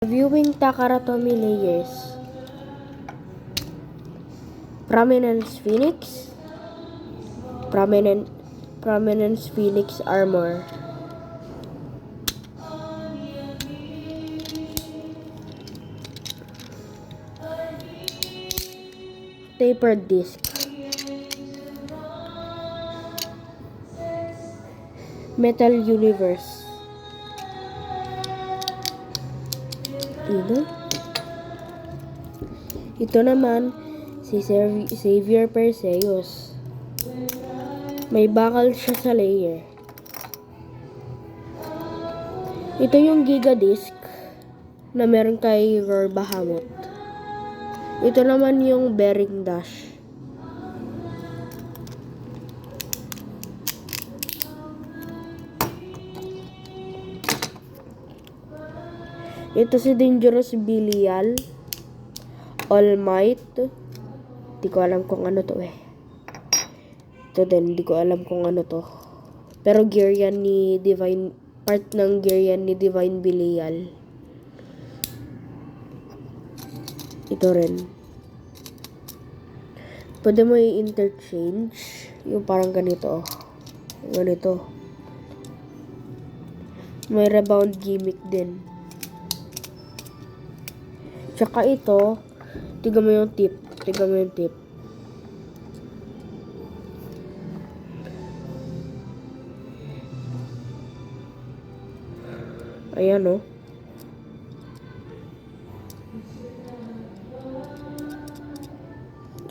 Viewing Takaratomi layers. Prominence Phoenix. Prominence Phoenix armor. Tapered disc. Metal Universe. Ito naman si Xavier Perseus. May bakal siya sa layer. Ito yung Giga Disc na meron kay Roar Bahamut. Ito naman yung Bearing Dash. Ito si Dangerous Belial, All Might. Di ko alam kung ano to eh. Ito din, di ko alam kung ano to. Pero gear yan ni Divine, part ng gear yan ni Divine Belial. Ito rin. Pwede mo i-interchange. Yung parang ganito. Ganito. May rebound gimmick din. Tsaka ito, tignan mo yung tip. Tignan mo yung tip. Ayan o.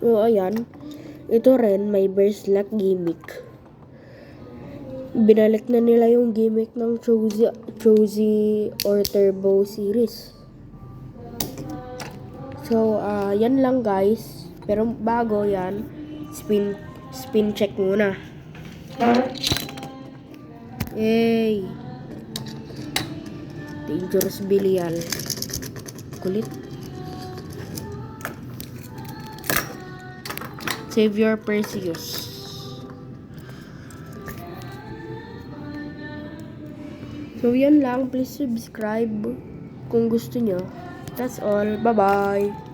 O, ayan. Ito rin, may burst lock gimmick. Binalik na nila yung gimmick ng Chozy or Turbo series. So, yan lang guys. Pero bago yan, spin check muna. Yay! Dangerous Belial. Kulit. Xavier Perseus. So, yan lang. Please subscribe kung gusto nyo. That's all. Bye-bye.